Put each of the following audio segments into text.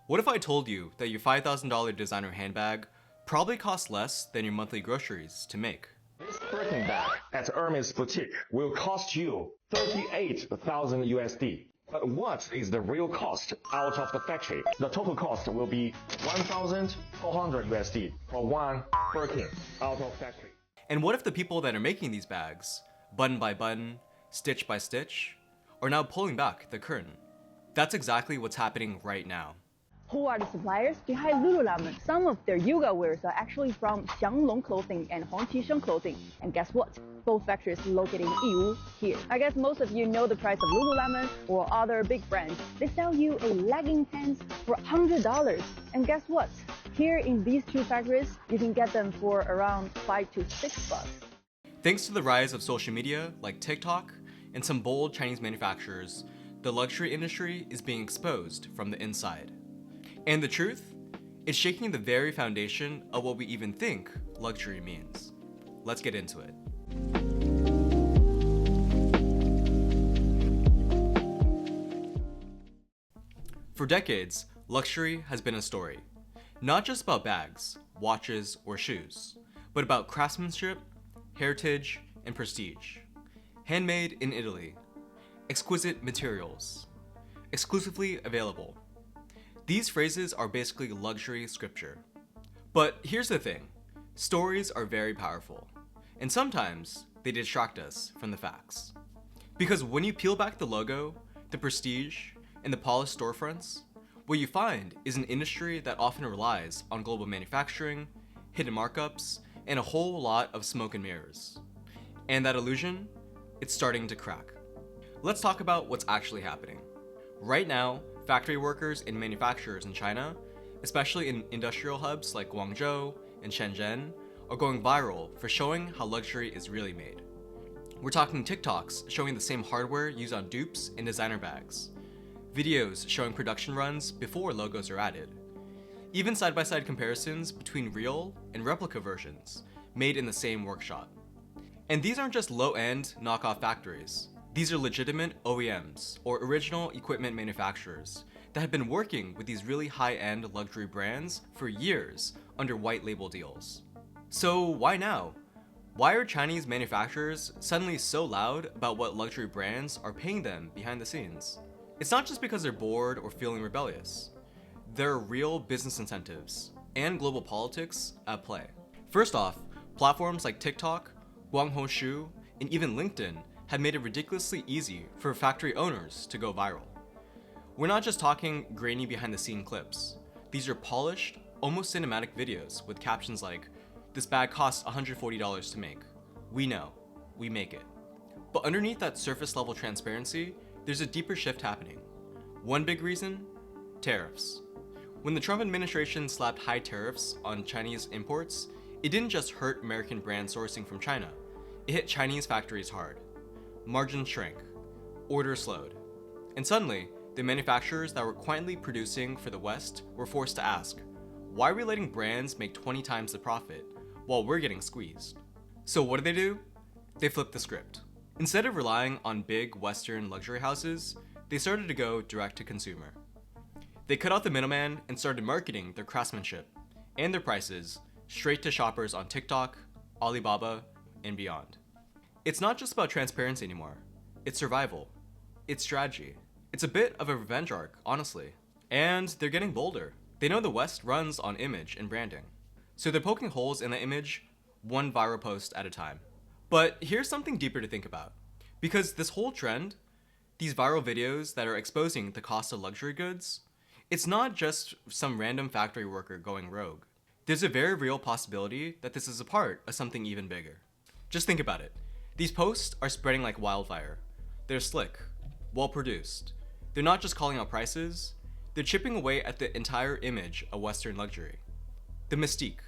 What if I told you that your $5,000 designer handbag probably costs less than your monthly groceries to make? This Birkin bag at Hermes Boutique will cost you 38,000 USD. But what is the real cost out of the factory? The total cost will be 1,400 USD for one Birkin out of factory. And what if the people that are making these bags, button by button, stitch by stitch, are now pulling back the curtain? That's exactly what's happening right now. Who are the suppliers behind Lululemon? Some of their yoga wears are actually from Xianglong Clothing and Huang Qisheng Clothing. And guess what? Both factories located in Yiwu here. I guess most of you know the price of Lululemon or other big brands. They sell you a legging pants for $100. And guess what? Here in these two factories, you can get them for around $5 to $6. Thanks to the rise of social media like TikTok and some bold Chinese manufacturers, the luxury industry is being exposed from the inside. And the truth? It's shaking the very foundation of what we even think luxury means. Let's get into it. For decades, luxury has been a story. Not just about bags, watches, or shoes, but about craftsmanship, heritage, and prestige. Handmade in Italy. Exquisite materials. Exclusively available. These phrases are basically luxury scripture. But here's the thing, stories are very powerful, and sometimes they distract us from the facts. Because when you peel back the logo, the prestige, and the polished storefronts, what you find is an industry that often relies on global manufacturing, hidden markups, and a whole lot of smoke and mirrors. And that illusion, it's starting to crack. Let's talk about what's actually happening. Right now, factory workers and manufacturers in China, especially in industrial hubs like Guangzhou and Shenzhen, are going viral for showing how luxury is really made. We're talking TikToks showing the same hardware used on dupes and designer bags, videos showing production runs before logos are added, even side-by-side comparisons between real and replica versions made in the same workshop. And these aren't just low-end knockoff factories. These are legitimate OEMs, or original equipment manufacturers, that have been working with these really high-end luxury brands for years under white label deals. So why now? Why are Chinese manufacturers suddenly so loud about what luxury brands are paying them behind the scenes? It's not just because they're bored or feeling rebellious. There are real business incentives and global politics at play. First off, platforms like TikTok, Guanghoshu, and even LinkedIn have made it ridiculously easy for factory owners to go viral. We're not just talking grainy behind-the-scene clips. These are polished, almost cinematic videos with captions like, "This bag costs $140 to make. We know. We make it." But underneath that surface-level transparency, there's a deeper shift happening. One big reason? Tariffs. When the Trump administration slapped high tariffs on Chinese imports, it didn't just hurt American brand sourcing from China. It hit Chinese factories hard. Margins shrank, orders slowed, and suddenly, the manufacturers that were quietly producing for the West were forced to ask, why are we letting brands make 20 times the profit while we're getting squeezed? So what do? They flipped the script. Instead of relying on big Western luxury houses, they started to go direct to consumer. They cut out the middleman and started marketing their craftsmanship and their prices straight to shoppers on TikTok, Alibaba, and beyond. It's not just about transparency anymore. It's survival. It's strategy. It's a bit of a revenge arc, honestly. And they're getting bolder. They know the West runs on image and branding. So they're poking holes in the image, one viral post at a time. But here's something deeper to think about. Because this whole trend, these viral videos that are exposing the cost of luxury goods, it's not just some random factory worker going rogue. There's a very real possibility that this is a part of something even bigger. Just think about it. These posts are spreading like wildfire. They're slick, well-produced. They're not just calling out prices, they're chipping away at the entire image of Western luxury. The mystique,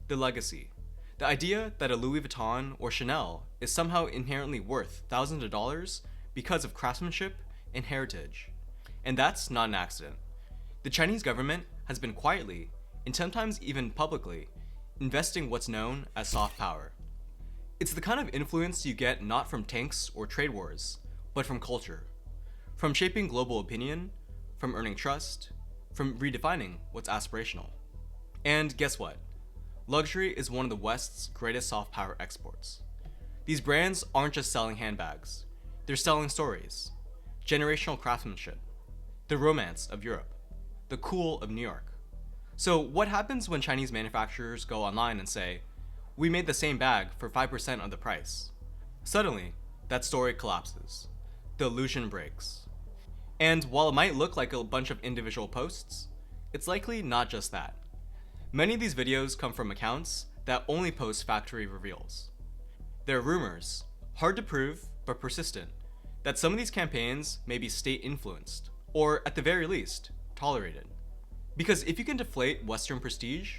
the legacy, the idea that a Louis Vuitton or Chanel is somehow inherently worth thousands of dollars because of craftsmanship and heritage. And that's not an accident. The Chinese government has been quietly, and sometimes even publicly, investing what's known as soft power. It's the kind of influence you get not from tanks or trade wars, but from culture. From shaping global opinion, from earning trust, from redefining what's aspirational. And guess what? Luxury is one of the West's greatest soft power exports. These brands aren't just selling handbags, they're selling stories, generational craftsmanship, the romance of Europe, the cool of New York. So what happens when Chinese manufacturers go online and say, "We made the same bag for 5% of the price"? Suddenly, that story collapses. The illusion breaks. And while it might look like a bunch of individual posts, it's likely not just that. Many of these videos come from accounts that only post factory reveals. There are rumors, hard to prove but persistent, that some of these campaigns may be state-influenced, or at the very least, tolerated. Because if you can deflate Western prestige,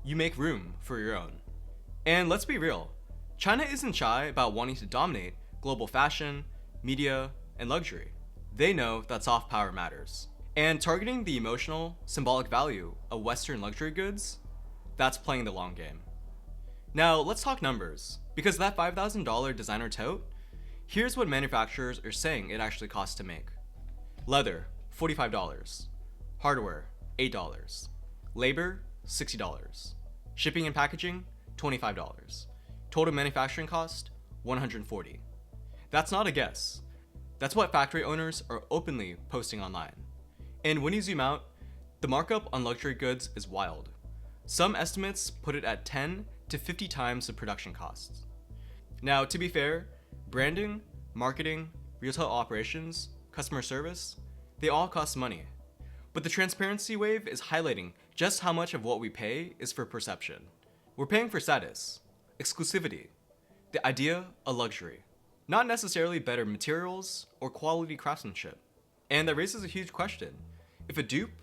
you make room for your own. And let's be real, China isn't shy about wanting to dominate global fashion, media, and luxury. They know that soft power matters. And targeting the emotional, symbolic value of Western luxury goods, that's playing the long game. Now, let's talk numbers. Because that $5,000 designer tote, here's what manufacturers are saying it actually costs to make. Leather, $45. Hardware, $8. Labor, $60. Shipping and packaging, $25. Total manufacturing cost, $140. That's not a guess. That's what factory owners are openly posting online. And when you zoom out, the markup on luxury goods is wild. Some estimates put it at 10 to 50 times the production costs. Now, to be fair, branding, marketing, retail operations, customer service, they all cost money. But the transparency wave is highlighting just how much of what we pay is for perception. We're paying for status, exclusivity, the idea of luxury, not necessarily better materials or quality craftsmanship. And that raises a huge question. If a dupe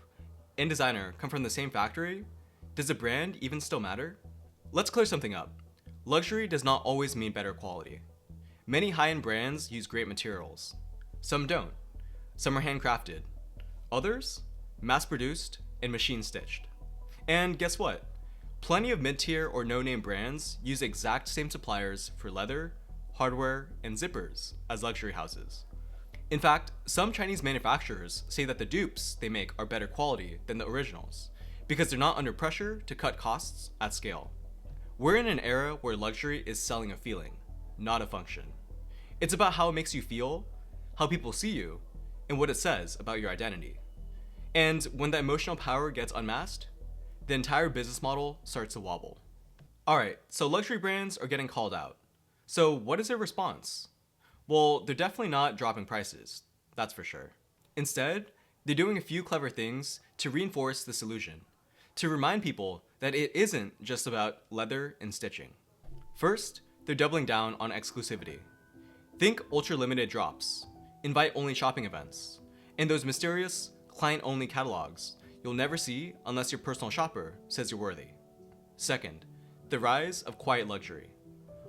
and designer come from the same factory, does the brand even still matter? Let's clear something up. Luxury does not always mean better quality. Many high-end brands use great materials. Some don't. Some are handcrafted. Others, mass-produced and machine-stitched. And guess what? Plenty of mid-tier or no-name brands use the exact same suppliers for leather, hardware, and zippers as luxury houses. In fact, some Chinese manufacturers say that the dupes they make are better quality than the originals because they're not under pressure to cut costs at scale. We're in an era where luxury is selling a feeling, not a function. It's about how it makes you feel, how people see you, and what it says about your identity. And when the emotional power gets unmasked, the entire business model starts to wobble. Alright, so luxury brands are getting called out. So what is their response? Well, they're definitely not dropping prices, that's for sure. Instead, they're doing a few clever things to reinforce this illusion, to remind people that it isn't just about leather and stitching. First, they're doubling down on exclusivity. Think ultra-limited drops, invite-only shopping events, and those mysterious client-only catalogs you'll never see unless your personal shopper says you're worthy. Second, the rise of quiet luxury.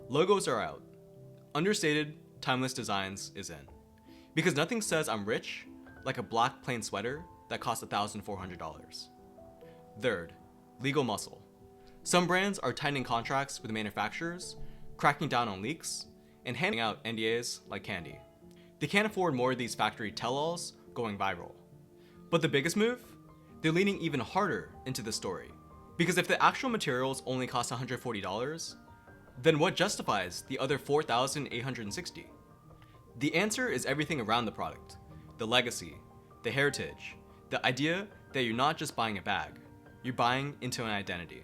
Logos are out. Understated, timeless designs is in. Because nothing says I'm rich like a black plain sweater that costs $1,400. Third, legal muscle. Some brands are tightening contracts with manufacturers, cracking down on leaks, and handing out NDAs like candy. They can't afford more of these factory tell-alls going viral. But the biggest move? They're leaning even harder into the story. Because if the actual materials only cost $140, then what justifies the other $4,860? The answer is everything around the product. The legacy, the heritage, the idea that you're not just buying a bag, you're buying into an identity.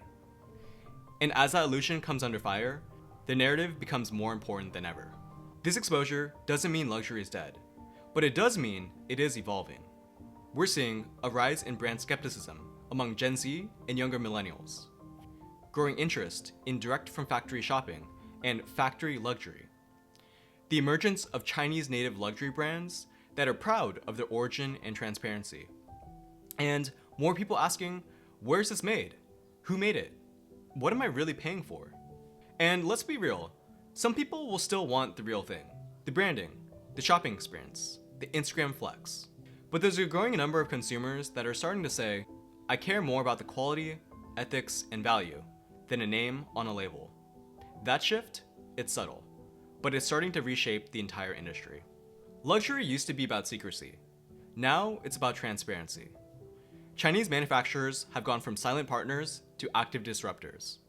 And as that illusion comes under fire, the narrative becomes more important than ever. This exposure doesn't mean luxury is dead, but it does mean it is evolving. We're seeing a rise in brand skepticism among Gen Z and younger millennials, growing interest in direct-from-factory shopping and factory luxury, the emergence of Chinese native luxury brands that are proud of their origin and transparency, and more people asking, where's this made? Who made it? What am I really paying for? And let's be real, some people will still want the real thing, the branding, the shopping experience, the Instagram flex. But there's a growing number of consumers that are starting to say, I care more about the quality, ethics, and value than a name on a label. That shift, it's subtle, but it's starting to reshape the entire industry. Luxury used to be about secrecy. Now it's about transparency. Chinese manufacturers have gone from silent partners to active disruptors,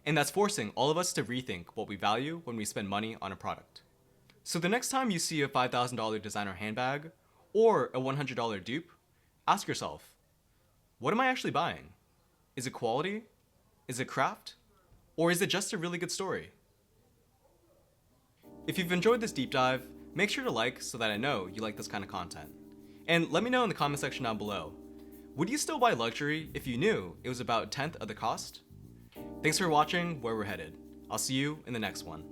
and that's forcing all of us to rethink what we value when we spend money on a product. So the next time you see a $5,000 designer handbag or a $100 dupe, ask yourself, what am I actually buying? Is it quality? Is it craft? Or is it just a really good story? If you've enjoyed this deep dive, make sure to like so that I know you like this kind of content. And let me know in the comment section down below, would you still buy luxury if you knew it was about a tenth of the cost? Thanks for watching Where We're Headed. I'll see you in the next one.